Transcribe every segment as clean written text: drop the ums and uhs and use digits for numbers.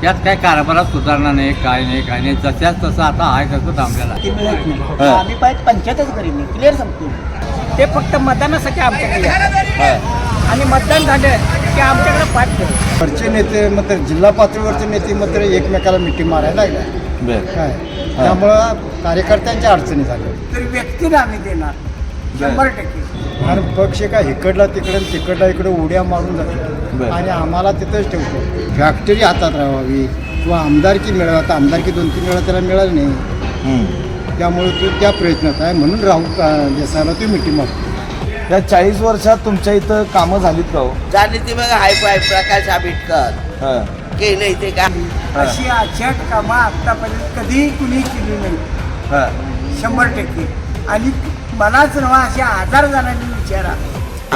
त्यात काय कारभारात सुधारणा नाही, काय नाही जशाच तसं आता आहे तसं थांबलेला ती मिळत नाही. आम्ही पाहिजे पंचायतच करीत नाही, क्लिअर सांगतो. ते फक्त मतदानासाठी आमच्याकडे येतात. आणि मतदान झालं की आमच्याकडे पाठ करतात. वरचे नेते मात्र जिल्हा पातळीवरचे नेते मात्र एकमेकाला मिठी मारायला लागल्या काय त्यामुळं कार्यकर्त्यांच्या अडचणी झाल्या. तर व्यक्तीला आम्ही देणार 100%. आणि पक्ष काय इकडला तिकडला इकडे उड्या मारून जातो आणि आम्हाला तिथंच ठेवतो. फॅक्टरी हातात राहावी किंवा आमदारकी मिळावी. आता आमदारकी 2-3 वेळा त्याला मिळाली नाही, त्यामुळे तो त्या प्रयत्नात आहे. म्हणून राहुल देसाईला ती मिठी मारतो. या 40 वर्षात तुमच्या इथं कामं झालीत का हो? झाली ती बघा हाय प्रकाश आंबेडकर केलं इथे का अशी अचट कामं आतापर्यंत कधीही कुणी केली नाही 100%. आणि मलाच नवा असे 1000 जणांनी विचारा.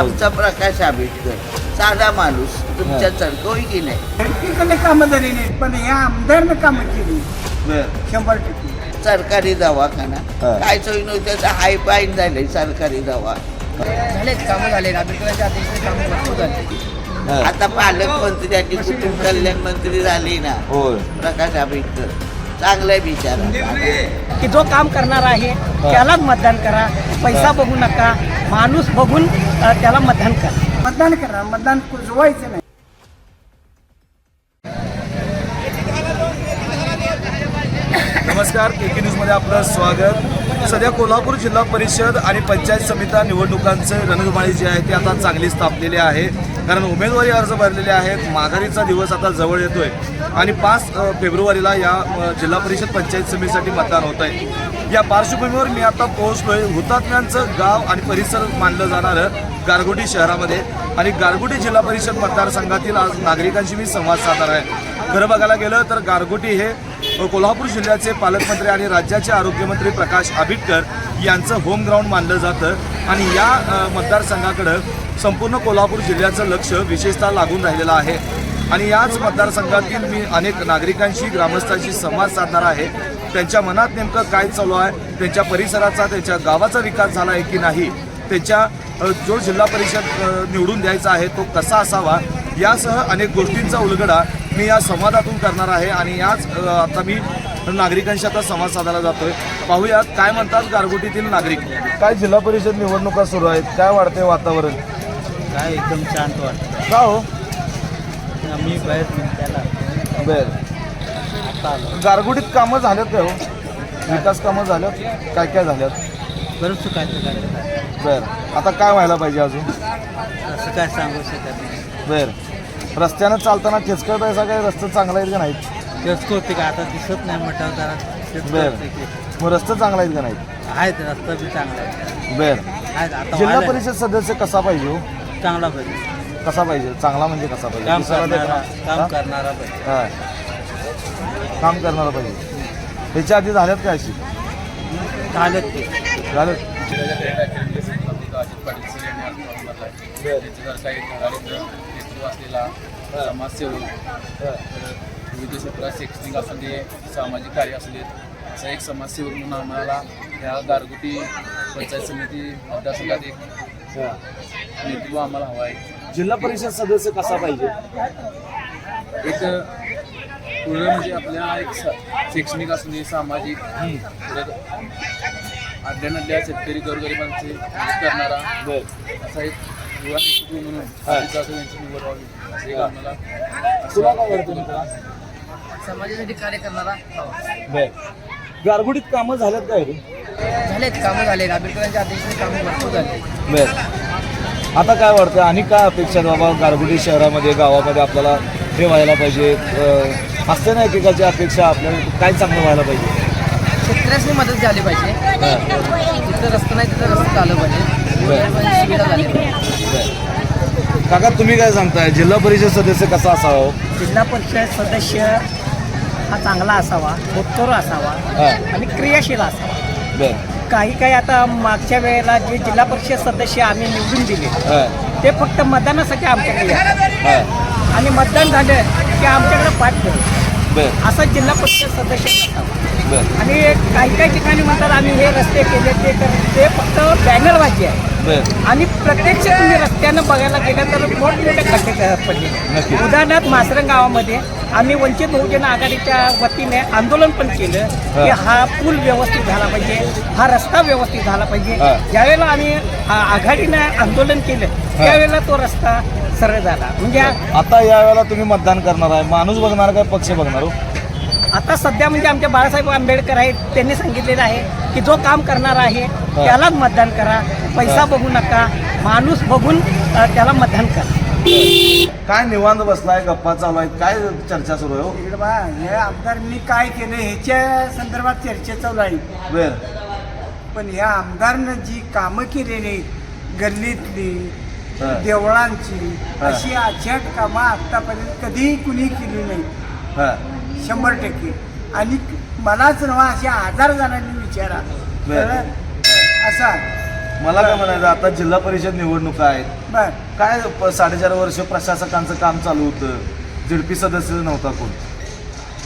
आमचा प्रकाश आंबेडकर साधा माणूस तुमच्या चळकवी की नाही. प्रत्येकाने कामं झाली नाहीत, पण या आमदारनं कामं केली 100%. सरकारी दवाखाना काय सोयी नव्हती, त्याचं हाय पाईन झाले सरकारी दवाखाना झालेत कामं झाले. आंबेडकरांच्या आदेशाने कामं भरपूर झाले. आता पालकमंत्री आणि कुटुंब कल्याण मंत्री झाले ना प्रकाश आंबेडकर. चांगला आहे बिचारा. की जो काम करणार आहे त्यालाच मतदान करा. पैसा बघू नका, माणूस बघून त्याला मतदान करा. मतदान करा, मतदान कुजवायचं नाही. नमस्कार, केके न्यूजमध्ये आपलं स्वागत. सध्या कोल्हापूर जिल्हा परिषद आणि पंचायत समिती निवडणुकांचे रणधुमाळी जी आहे ती आता चांगलीच तापलेली आहे. कारण उमेदवारी अर्ज भरलेले आहेत. माघारीचा दिवस आता जवळ येतोय आणि 5 फेब्रुवारीला या जिल्हा परिषद पंचायत समितीसाठी मतदान होत आहे. या पार्श्वभूमीवर मी आता पोहोचलोय हुतात्म्यांचं गाव आणि परिसर मानलं जाणारं गारगोटी शहरामध्ये. आणि गारगोटी जिल्हा परिषद मतदारसंघातील आज नागरिकांशी मी संवाद साधणार आहे. खरं बघायला गेलं तर गारगोटी हे कोल्हापूर जिल्ह्याचे पालकमंत्री आणि राज्याचे आरोग्यमंत्री प्रकाश आंबेडकर यांचं होम ग्राउंड मानलं जातं. आणि या मतदारसंघाकडं संपूर्ण कोल्हापूर जिल्ह्याचं लक्ष विशेषतः लागून राहिलेलं आहे. आणि याच मतदारसंघातील मी अनेक नागरिकांशी, ग्रामस्थांशी संवाद साधणार आहे. त्यांच्या मनात नेमकं काय चालू आहे, त्यांच्या परिसराचा, त्यांच्या गावाचा विकास झाला आहे की नाही, त्यांच्या जो जिल्हा परिषद निवडून द्यायचा आहे तो कसा असावा, यासह अनेक गोष्टींचा उलगडा मी या संवादातून करणार आहे. आणि याच आता मी नागरिकांशी आता संवाद साधायला जातोय. पाहूयात काय म्हणतात गारगोटीतील नागरिक. काय जिल्हा परिषद निवडणुका सुरू आहेत, काय वाटतंय वातावरण? काय एकदम शांत वाटतं. का हो? आम्ही बाहेर त्याला बर, गारगोटीत कामं झाल्यात काय हो? विकास कामं झाल्यात, काय काय झाल्यात? बरंच काय बर, आता काय व्हायला पाहिजे अजून? असं काय सांगू शकत नाही. बर, रस्त्यानं चालताना खेचकत आहे काय? रस्ते चांगला आहेत का नाहीत? तेच होते का आता दिसत नाही म्हटलं जरा. बर, मग रस्ते चांगला आहेत का नाहीत? आहेत, रस्ता बी चांगला आहे. बर, आहेत आता जिल्हा व्हायला- परिषद सदस्य कसा पाहिजे हो? चांगला पाहिजे. कसा पाहिजे? चांगला म्हणजे कसा पाहिजे? काम दिसायला करणारा देखणा? काम करणारा पाहिजे. हा, काम करणारा पाहिजे. त्याच्या आधी झाल्यात काय अशी? चालत ते झालं? असलेला समाजसेवक, विविध क्षेत्रात शैक्षणिक असू दे, सामाजिक कार्य असू दे, असा एक समाजसेवक म्हणून आम्हाला ह्या गारगोटी पंचायत समिती मतदारसंघात एक नेतृत्व आम्हाला हवा आहे. जिल्हा परिषद सदस्य कसा पाहिजे? एक पूर्ण म्हणजे आपल्या एक शैक्षणिक असू दे, सामाजिक, परत आडल्या शेतकरी गोरगरिबांचे करणारा असा एक युवा नेतृत्व म्हणून त्यांची निवड व्हावी असे एक आम्हाला तुला काय वाटतं? समाजासाठी कार्य करणारा बर, गारगोटीत कामं झाल्यात काय रे? झालेत कामं झाले. आंबेडकरांच्या आदेशाने कामं भरपूर झाले. बर, आता काय वाटतं आणि काय अपेक्षा आहेत बाबा गारगोटी शहरामध्ये, गावामध्ये आपल्याला हे व्हायला पाहिजे? असते ना एकेकाची अपेक्षा, आपल्याला काय चांगलं व्हायला पाहिजे? शेतकऱ्यांनी मदत झाली पाहिजे. जिथं रस्ता नाही तिथं रस्ता झालं पाहिजे. सुविधा झाली पाहिजे. काका, तुम्ही काय सांगताय? जिल्हा परिषद सदस्य कसा असावा हो? जिल्हा परिषद सदस्य हा चांगला असावा, होतकरू असावा आणि क्रियाशील असावा. बर, काही आता मागच्या वेळेला जे जिल्हा परिषद सदस्य आम्ही निवडून दिले ते फक्त मतदानासाठी आमच्याकडे येतात. आणि मतदान झालं की आमच्याकडे पाठ करतात. बर असा जिल्हा परिषद सदस्य नसावा. बर आणि काही काही ठिकाणी म्हणतात आम्ही हे रस्ते केले ते ते फक्त बॅनरबाजी आहे. बर आणि प्रत्यक्ष तुम्ही रस्त्यानं बघायला गेलं तर मोठमोठे खड्डे पडले. नक्की. उदाहरणार्थ मासरंग गावामध्ये आम्ही वंचित बहुजन आघाडीच्या वतीने आंदोलन पण केलं की हा पूल व्यवस्थित झाला पाहिजे, हा रस्ता व्यवस्थित झाला पाहिजे. ज्यावेळेला आम्ही आघाडीनं आंदोलन केलं त्यावेळेला तो रस्ता सरळ झाला. म्हणजे आता या वेळेला तुम्ही मतदान करणार आहे, माणूस बघणार काय पक्ष बघणार हो? आता सध्या म्हणजे आमच्या बाळासाहेब आंबेडकर आहेत, त्यांनी सांगितलेलं आहे की जो काम करणार आहे त्यालाच मतदान करा, पैसा बघू नका, माणूस बघून त्याला मतदान करा. काय निवांत बसलाय, गप्पा चालू आहेत, काय चर्चा सुरू आहे हो? इकडे बा हे आमदारांनी काय केलं ह्याच्या संदर्भात चर्चा चालू आहे. बर पण ह्या आमदारनं जी कामं केलेली गल्लीतली हा. देवळांची हा. अशी अचाट कामं आतापर्यंत कधीही कुणी केली नाही, हा 100%. आणि मलाच नव्हा अशा 1000 जणांनी विचारा. बर. असा मला काय म्हणायचं, आता जिल्हा परिषद निवडणुका आहेत, बर काय 4.5 वर्ष प्रशासकांचं काम चालू होतं, झेडपी सदस्य नव्हता कोण,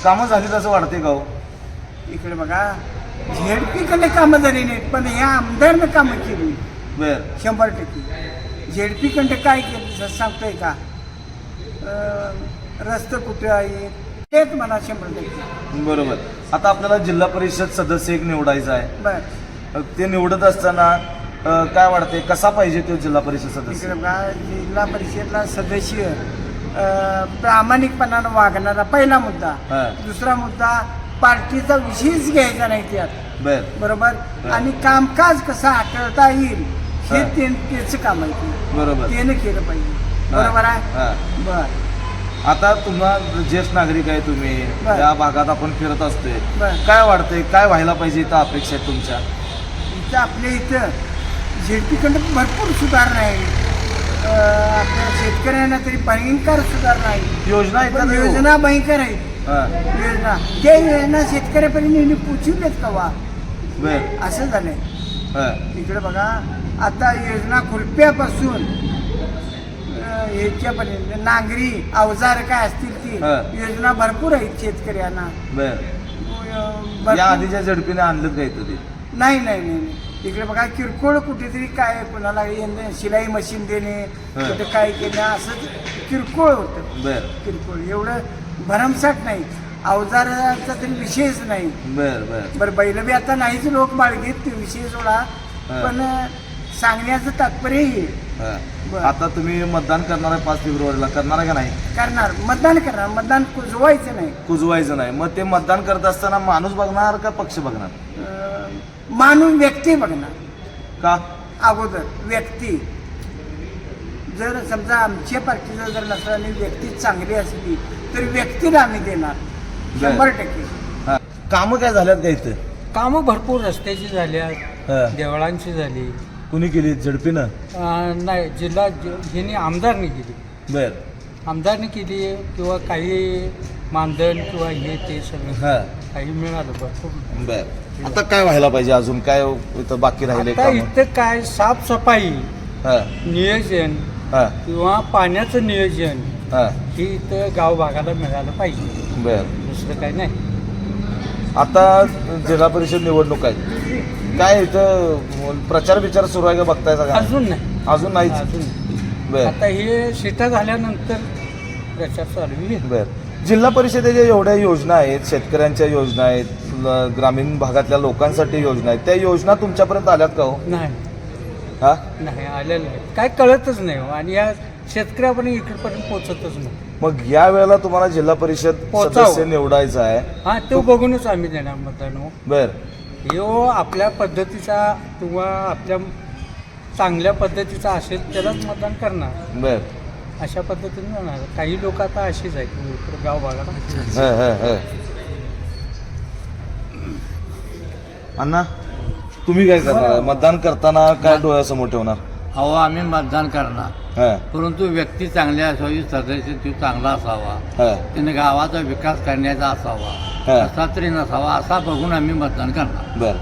कामं झाली असं वाटते का हो? इकडे बघा झेडपीकडे कामं झाली नाहीत पण ह्या आमदारनं कामं केली बर 100%. झेडपीकडे काय केलं सांगतोय का? रस्ते कुठे आहे तेच मला 100%. बरोबर. आता आपल्याला जिल्हा परिषद सदस्य एक निवडायचा आहे, बर ते निवडत असताना काय वाटते, कसा पाहिजे तो जिल्हा परिषद सदस्य? इकडे बघा जिल्हा परिषदला सदस्य प्रामाणिकपणानं वागणारा पहिला मुद्दा. हा. दुसरा मुद्दा पार्टीचा विषयच घ्यायचा नाही त्यात, बर बरोबर. हा. आणि कामकाज कसं हाताळता येईल हे हा. त्याचं काम आहे ते. बरोबर. त्यानं केलं पाहिजे, बरोबर आहे. हा. बर आता तुम्हा ज्येष्ठ नागरिक आहे तुम्ही, बर. या भागात आपण फिरत असतोय, बर. काय वाटतंय, काय व्हायला पाहिजे इथं अपेक्षा आहेत तुमच्या? इथं आपल्या इथं झेडपीकडं भरपूर सुधारणा आहे. आपल्या शेतकऱ्यांना तरी भयंकर सुधारणा आहे. योजना आहेत का नाही हो? योजना भयंकर आहेत. हा. योजना त्या योजना शेतकऱ्यापर्यंत पोचवल्यात का वा बर असं झालंय. हा. इकडे बघा आता योजना खुरप्यापासून ह्याच्यापर्यंत नांगरी अवजार काय असतील ती हा. योजना भरपूर आहेत शेतकऱ्यांना. बर भरपूर- या आधीच्या झडपीने आणलं का इथं ते? नाही नाही नाही नाही. इकडे बघा किरकोळ कुठेतरी काय कुणाला शिलाई मशीन देणे, हा. कुठे काय केलं असं किरकोळ होतं. बर किरकोळ एवढं भरमसाठ नाही, अवजाराचा तरी विषयच नाही. बर बर बरं बैल बी आता नाहीच लोक बाळगीत, ते विषय सोडा. हा. पण सांगण्याचं तात्पर्य हे हा. बर. आता तुम्ही मतदान करणार आहे 5 फेब्रुवारीला, करणार आहे का नाही? करणार, मतदान करणार. मतदान कुजवायचं नाही. कुजवायचं नाही. मग ते मतदान करत असताना माणूस बघणार का पक्ष बघणार? मानून व्यक्ती बघणार का? अगोदर व्यक्ती. जर समजा आमच्या पार्टीचं जर नसलं आणि व्यक्ती चांगली असली तर व्यक्तीला आम्ही देणार 100%. हा. कामं काय झाल्यात का इथं? कामं भरपूर रस्त्याची झाल्या, हा. देवळांची झाली. कुणी केली? झडपीनं? नाही जिल्हा ह्यांनी आमदारने केली, बर आमदारने केली किंवा काही मानधन किंवा हे ते सगळं हा. काही मिळालं भरपूर. बर आता काय व्हायला पाहिजे अजून, काय इथं बाकी राहिले आता कामं? इथं काय साफसफाई, हा. नियोजन हा. किंवा पाण्याचं नियोजन हा. हे इथं गाव भागाला मिळालं पाहिजे, बर दुसरं काही नाही. आता जिल्हा परिषद निवडणूक आहे, काय इथं प्रचार विचार सुरू आहे का बघताय सगळं? अजून नाही, अजून नाहीच. अजून नाही. बर आता हे शिटा झाल्यानंतर प्रचार चालू होईल. बर जिल्हा परिषदेच्या एवढ्या योजना आहेत, शेतकऱ्यांच्या योजना आहेत, ग्रामीण भागातल्या लोकांसाठी योजना आहेत, त्या योजना तुमच्यापर्यंत आल्यात का हो? नाही हा. नाही आलेलं नाही, काय कळतच नाही हो. आणि या शेतकऱ्यापर्यंत इकडपर्यंत पोचतच नाही. मग या वेळेला तुम्हाला जिल्हा परिषद पोचावं. सदस्य निवडायचा आहे. हा तो बघूनच आम्ही देणार मतदान हो. बर ह्यो आपल्या पद्धतीचा किंवा आपल्या चांगल्या पद्धतीचा असेल त्यालाच मतदान करणार, बर अशा पद्धतीने होणार. काही लोक आता अशीच आहेत इकडं गाव भागाला. ह, ह, ह. अण्णा तुम्ही काय करणार? मतदान करताना काय डोळ्यासमोर ठेवणार? अहो आम्ही मतदान करणार, हा. परंतु व्यक्ती चांगली असावी, सदस्य तो चांगला असावा, हा. त्याने गावाचा विकास करण्याचा असावा, हा. असा तरी नसावा, असा बघून आम्ही मतदान करणार. बर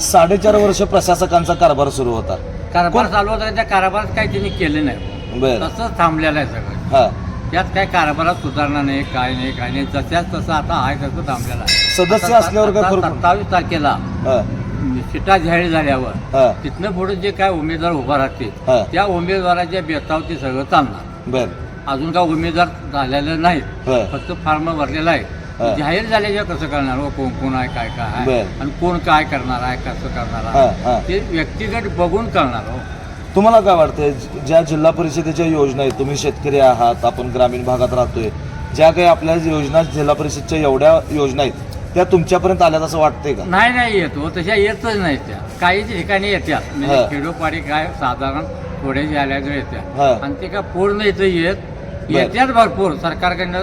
4.5 वर्ष प्रशासकांचा कारभार सुरू होता. कारभार चालू होता, त्या कारभारात काही त्यांनी केले नाही, बर तसंच थांबलेलं आहे सगळं. हा त्यात काय कारभारात सुधारणा नाही, काय नाही जशाच तसं आता आहे तसं थांबलेला आहे. सदस्य असल्यावर काय फरक 27 तारखेला हा, शिटा जाहीर झाल्यावर हा, तिथनं पुढे जे काय उमेदवार उभा राहतील हा. त्या उमेदवाराच्या बेतावती सगळं चालणार. बर अजून काय उमेदवार झालेले नाहीत, हा. फक्त फॉर्म भरलेला हा. आहे. जाहीर झाल्याशिवाय कसं करणार हो, कोण कोण आहे, काय काय आहे बर. आणि कोण काय करणार आहे, कसं करणार हा, हा. आहे ते व्यक्तिगत बघून करणार हो. तुम्हाला काय वाटतंय ज्या जिल्हा परिषदेच्या योजना आहेत, तुम्ही शेतकरी आहात, आपण ग्रामीण भागात राहतोय, ज्या काही आपल्या योजना जिल्हा परिषदच्या एवढ्या योजना आहेत त्या तुमच्यापर्यंत आल्यात असं वाटतंय का? नाही येतो तशा येतच नाही त्या. काही ठिकाणी येत्या म्हणजे हा. खेडोपाडी काय साधारण थोडेसे आल्या तर येत्या हा. आणि ते काय पूर्ण इथं येत्यात भरपूर सरकारकडनं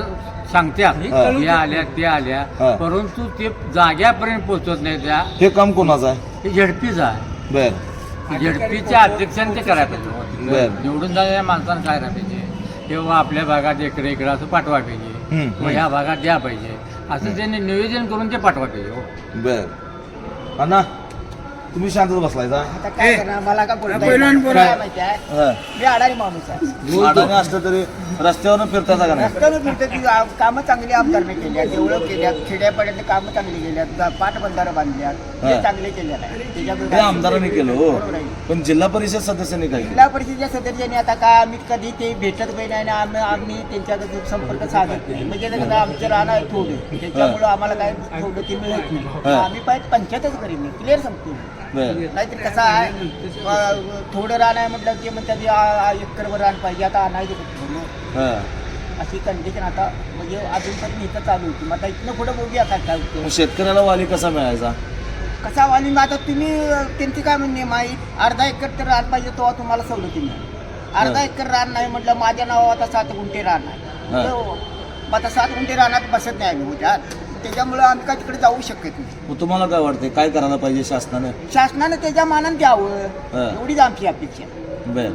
सांगत्यात हा. हे आल्या ते आल्या, हा. परंतु ते जाग्यापर्यंत पोहोचत नाही. त्या हे काम कोणाचं आहे? हे झडपीच आहे. बर झडपीच्या अध्यक्षांनी ते करायला पाहिजे हो. बरं. निवडून जाणाऱ्या माणसानं काय करायला पाहिजे, तेव्हा आपल्या भागात इकडे असं पाठवा पाहिजे, हम्म. व ह्या भागात द्या पाहिजे, असं त्यांनी नियोजन करून ते पाठवा पाहिजे हो. बर अण्णा, तुम्ही शांतच बसलायचा? आता काय करणार, मला का बोलता काय? येत नाही माहिती आहे. हा. मी अडाणी माणूस आहे. अडाणी असलं तरी रस्त्यावरून फिरताचा का नाही? रस्त्यावर फिरते की कामं चांगली आमदारने केल्यात, देवळं केल्यात, खेड्यापाड्यातले कामं चांगली केल्यात, पाटबंधारं बांधल्यात, हा. हे चांगले केलेलं आहे. हे त्याच्यामुळे आमदारांनी केलं हो, बरोबर आहे. पण जिल्हा परिषद सदस्यांनी काय केलं? जिल्हा परिषदेच्या सदस्यांनी आता काय आम्ही कधी ते भेटत नाही आणि आम्ही त्यांच्याकडे संपर्क साधत नाही. म्हणजे कसं आमचं राहणं आहे थोडं, त्याच्यामुळं आम्हाला काय थोडं ते मिळत नाही. हा. आम्ही पाहिजे पंचायतच करीन नाही, क्लिअर सांगतो. बर नाहीतर कसं आहे, थोडं रान आहे म्हटलं की मग त्याची एकरवर रान पाहिजे, आता आणायचं कुठं? हा. अशी कंडिशन आता म्हणजे अजूनपर्यंत इथं चालू होती. मग आता इथनं पुढं बघूया आता काय मग होतं. शेतकऱ्याला वाली कसा मिळायचा? कसा वाली मग आता तुम्ही त्यांची काय म्हणणे माहीत, अर्धा एकर तर रान पाहिजे तेव्हा तुम्हाला सवलती मिळेल. अर्धा एकर रान नाही म्हटलं, माझ्या नावावर आता 7 गुंठे रान आहे, हा. मग आता 7 गुंठे रानात बसत नाही आम्ही उद्या, त्याच्यामुळं आम्ही काय तिकडे जाऊ शकत नाही. मग तुम्हाला काय वाटतंय, काय करायला पाहिजे शासनाने? शासनानं त्याच्या मानानं द्यावं, हा. एवढीच आमची अपेक्षा. बर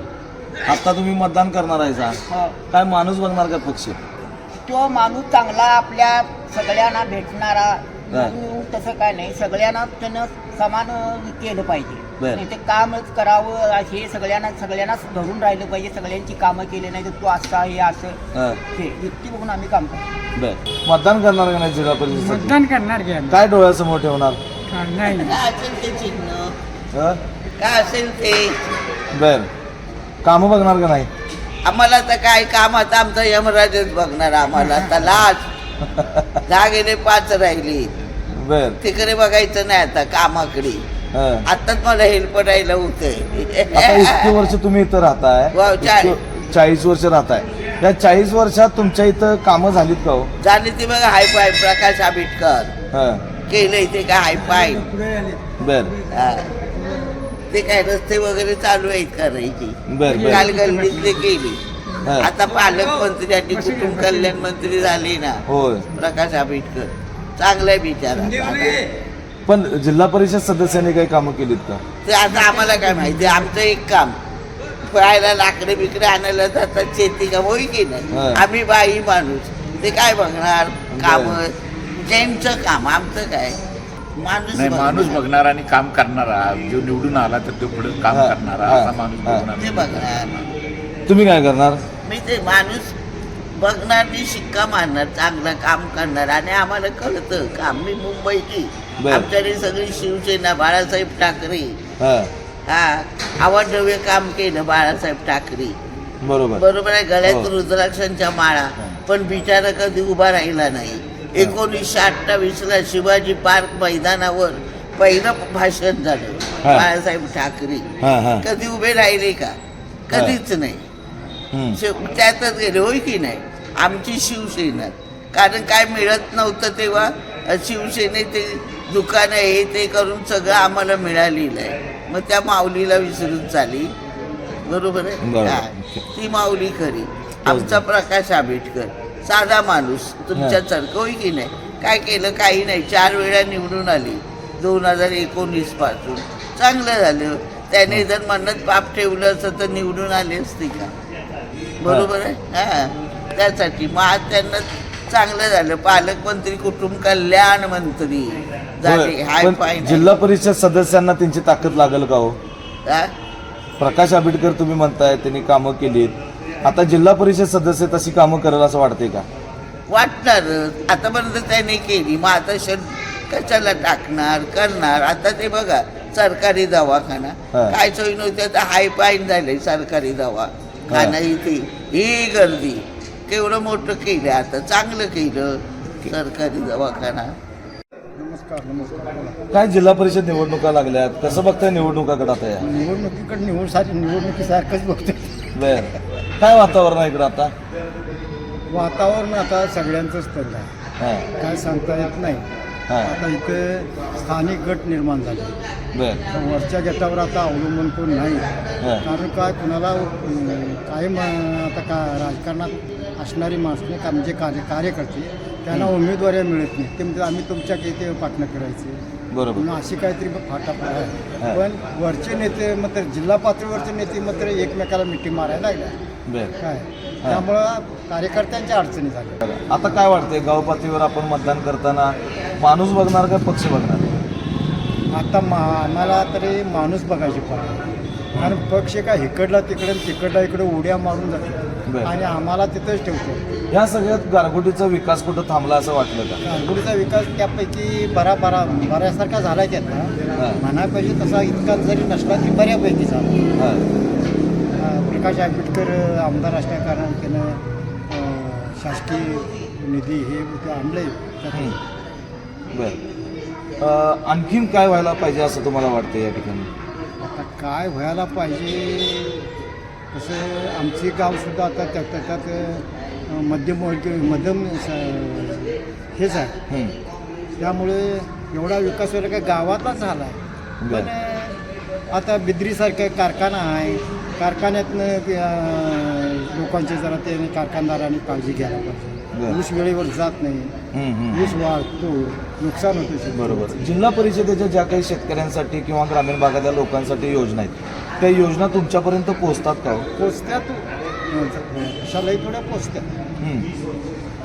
आता तुम्ही मतदान करणार आहे का? हो. काय माणूस बघणार का पक्ष? तो माणूस चांगला आपल्या सगळ्यांना भेटणारा, हा. तसं काय नाही, सगळ्यांना त्यानं समान केलं पाहिजे. बरं. नाही ते कामच करावं, हे सगळ्यांनाच धरून राहिलं पाहिजे, सगळ्यांची कामं केली नाही तर तू असं हे असं हा. हे युक्ती बघून आम्ही काम करतो. बर मतदान करणार का नाही जिल्हा परिषद? मतदान करणार घ्या काय डोळ्यासमोर ठेवणार? नाही काय असेल ते चिन्ह, हा? काय असेल ते. बर कामं बघणार का नाही? आम्हाला तर काय काम, आता आमचा यमराजच बघणार आम्हाला. आता लाज 10 गेले 5 राहिली, बर तिकडे बघायचं नाही आता कामाकडे. हा. आताच मला हेल्प राहिलं होतंय. आता इतकी वर्ष तुम्ही इथं राहताय, वाव, 40 वर्ष राहताय, या 40 वर्षात तुमच्या इथं कामं झालीत का हो? झाली ती बघा हायफाय प्रकाश आंबेडकर हा. केलंय ते काय हायफाय. बर हा. ते काय रस्ते वगैरे चालू आहेत करायची, बर बर काल गल्लीतले केली. हा. आता पालकमंत्री आणि कुटुंब कल्याण मंत्री झाले ना होय, प्रकाश आंबेडकर, चांगला बिचारा. पण जिल्हा परिषद सदस्यांनी काही कामं केलीत का? ते आता आम्हाला काय माहिती, आमचं एक काम पळायला लाकडे बिकडे आणायला जातात, शेती काम होई की नाही. हा. आम्ही बाई माणूस, ते काय बघणार काम, त्यांचं काम, आमचं काय. माणूस नाही, माणूस बघणार. बघणार आणि काम करणारा, जो निवडून आला तर तो पुढे काम हा, करणारा हा, असा माणूस हा. बघणार. ते बघणार. तुम्ही काय करणार? मी ते माणूस बघणार, मी शिक्का मारणार, चांगलं काम करणार. आणि आम्हाला कळतं काम. मी मुंबईची, बर. आमच्याकडे सगळी शिवसेना, बाळासाहेब ठाकरे. हा. हा, अवाढव्य काम केलं बाळासाहेब ठाकरे. बरोबर बरोबर आहे, गळ्यात हो. रुद्राक्षांच्या माळा, पण बिचारा कधी उभा राहिला नाही. 1928ला शिवाजी पार्क मैदानावर पहिलं भाषण झालं हा. बाळासाहेब ठाकरे. हा हा कधी उभे राहिले का? कधीच नाही. हम्म. त्यातच गेले, होय की नाही. आमची शिवसेना, कारण काय मिळत नव्हतं तेव्हा शिवसेनेचे दुकानं हे ते करून सगळं आम्हाला मिळालेलं आहे. मग त्या माऊलीला विसरून चाली. बरोबर आहे. बरोबर. हा. ती माऊली खरी. आमचा प्रकाश आंबेडकर साधा माणूस तुमच्यासारखं, होय की नाही. काय केलं? काही नाही. 4 वेळा निवडून आली 2019 पासून. चांगलं झालं. त्याने जर मनात पाप ठेवलं असतं तर निवडून आले असते का? बरोबर आहे. हा, त्यासाठी मग आज त्यांना चांगलं झालं. पालकमंत्री, कुटुंब कल्याण मंत्री झाले. होय, हाय पण फाय जिल्हा परिषद सदस्यांना त्यांची ताकद लागेल का हो? हा? प्रकाश आंबेडकर तुम्ही म्हणताय त्यांनी कामं केलीत, आता जिल्हा परिषद सदस्य तशी कामं करेल असं वाटतंय का? वाटणारच. आतापर्यंत त्याने केली, मग आता कशाला टाकणार करणार. आता ते बघा सरकारी दवाखाना काय सोयी नव्हती, आता हाय पाईन झाले सरकारी दवाखाना. इथे ही गर्दी केवढं मोठं केलं, आता चांगलं केलं सरकारी दवाखाना. काय जिल्हा परिषद निवडणुका लागल्यात, कसं बघताय निवडणुकाकडे आता? या निवडणुकीकडे निवडणुकीसारखंच बघतो. बर, काय वातावरण आहे इकडं आता? वातावरण आता सगळ्यांचंच तरी आहे, हां काय सांगता येत नाही. हां आता इथे स्थानिक गट निर्माण झाले, बर वरच्या गटावर आता अवलंबून कोण नाही. कारण काय कुणाला कायम आता का राजकारणात असणारी माणसं का म्हणजे कार्यकर्ते त्यांना उमेदवारी मिळत नाही. ते म्हणजे आम्ही तुमच्या इथे पाठणं करायचे बरोबर. म्हणून अशी काहीतरी फाटाफाट आहे. पण वरचे नेते मात्र जिल्हा पातळीवरचे नेते मात्र एकमेकाला मिठी मारायला लागल्या बर. काय, त्यामुळं कार्यकर्त्यांच्या अडचणी झाल्या. आता काय वाटतंय गाव पातळीवर आपण मतदान करताना माणूस बघणार का पक्ष बघणार? आता आम्हाला तरी माणूस बघायची पाहिजे. कारण पक्ष काय हिकडला तिकडला इकडे उड्या मारून जातो बरं. आणि आम्हाला तिथंच ठेवतो. या सगळ्यात गारगोटीचा विकास कुठं थांबला असं वाटलं का? गारगोटीचा विकास त्यापैकी बऱ्यासारखा झाला की आता म्हणाय पाहिजे तसा इतका जरी नसला तरी बऱ्यापैकी झाला. प्रकाश आंबेडकर आमदार असल्या कारण त्यानं शासकीय निधी हे आणले. बर, आणखीन काय व्हायला पाहिजे असं तुम्हाला वाटतं या ठिकाणी? आता काय व्हायला पाहिजे तसं आमचे गावसुद्धा आता त्यात मध्यम हेच आहे. त्यामुळे एवढा विकास व्हायला काय गावातच झाला आहे. पण आता बिद्रीसारखा कारखाना आहे, कारखान्यातनं लोकांचे जरा ते कारखानदारांनी काळजी घ्यायला पाहिजे. ऊस वेळेवर जात नाही, ऊस वाढतो, नुकसान होतं. बरोबर. जिल्हा परिषदेच्या ज्या काही शेतकऱ्यांसाठी किंवा ग्रामीण भागातल्या लोकांसाठी योजना आहेत त्या योजना तुमच्यापर्यंत पोहोचतात का? पोचत्यात, शालाही थोड्या पोचत्यात.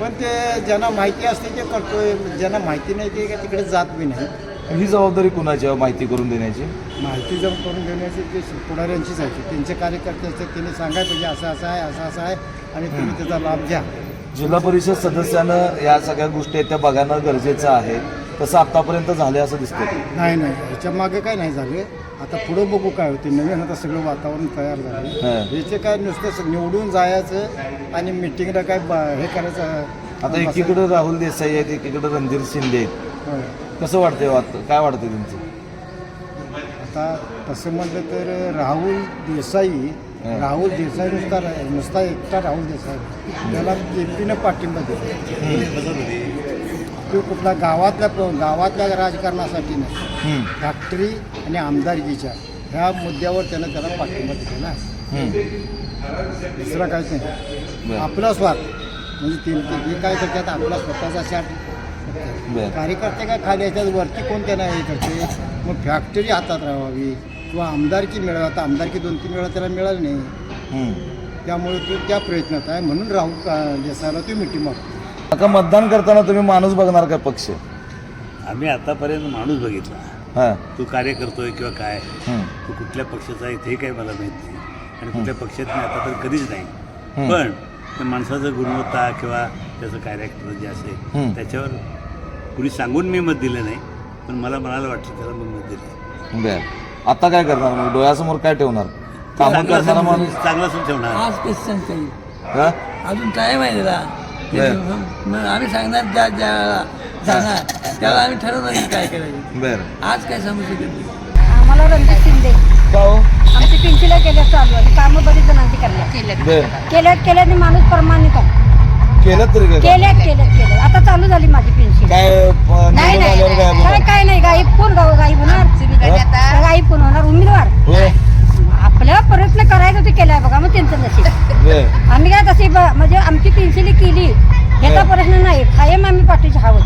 पण ते ज्यांना माहिती असते ते करतोय, ज्यांना माहिती नाही ते का तिकडे जात बी नाही. ही जबाबदारी कुणाची आहे माहिती करून देण्याची? माहिती जर करून देण्याची ते पुढाऱ्यांचीच आहे. त्यांचे कार्यकर्ते असतात, त्यांनी सांगायला पाहिजे असं असं आहे, असं असं आहे आणि तुम्ही त्याचा लाभ घ्या. जिल्हा परिषद सदस्यानं या सगळ्या गोष्टी आहेत त्या बघणं गरजेचं आहे. तसं आतापर्यंत झाले असं दिसतं? नाही, ह्याच्या मागे काय नाही झाले. आता पुढं बघू काय होते. नवीन आता सगळं वातावरण तयार झालं. याचे काय नुसतं निवडून जायचं आणि मिटिंगला काय हे करायचं. आता एकीकडे राहुल देसाई आहेत, एकीकडे रणधीर शिंदे आहेत. कसं वाटतंय, काय वाटतंय तुमचं? आता तसं म्हटलं तर राहुल देसाई नुसता एकटा राहुल देसाई त्याला एपीनं पाठिंबा दिला. तो कुठला गावातल्या राजकारणासाठी नाही, फॅक्टरी आणि आमदारकीच्या ह्या मुद्द्यावर त्याला पाठिंबा दिलेला आहे. दुसरा काहीच नाही. आपला स्वार्थ म्हणजे ते काय करतात, आपला स्वतःचा स्वार्थ. कार्यकर्ते काय खाली याच्यात वरती कोण त्यांना हे करते. मग फॅक्टरी हातात राहावी किंवा आमदारकी मिळावी. आता आमदारकी 2-3 वेळा त्याला मिळाली नाही. त्यामुळे तो त्या प्रयत्नात आहे. म्हणून राहुल देसाईला तो मिठी मारतो. आता मतदान करताना तुम्ही माणूस बघणार का पक्ष? आम्ही आतापर्यंत माणूस बघितला. हां, तू कार्य करतोय किंवा काय, तू कुठल्या पक्षाचा आहे ते काही मला माहीत नाही आणि कुठल्या पक्षात मी आता तर कधीच नाही. पण त्या माणसाचं गुणवत्ता किंवा त्याचं कॅरेक्टर जे असेल त्याच्यावर कुणी सांगून मी मत दिलं नाही, पण मला म्हणायला वाटलं त्याला मी मत दिलं. बर, आता काय करणार मग? डोळ्यासमोर काय ठेवणार? कामं करणारा माणूस चांगला सुद्धा ठेवणार. आज क्वेश्चन काही हा? अजून टाईम आहे त्याला. मग आम्ही सांगणार ज्या जाणार त्याला आम्ही ठरवणार की काय करायचं. बर, आज काय समजू शकत नाही. आम्हाला रणजित शिंदे का हो? आमची पिंचीला केल्या चालू आहे. कामं बरीच जणांची केल्यात माणूस प्रमाणित आहे. केलं तरी काय? केल्यात आता चालू झाली माझी पेन्शन. काय काय नाही गाई कोण गाई होणार, गाई कोण होणार उमेदवार. आपल्याला प्रयत्न करायचं ते केलाय बघा, मग त्यांचं नशीब. आम्ही काय तसे म्हणजे आमची पेन्शन केली ह्याचा प्रश्न नाही. कायम आम्ही पाठीची हवं.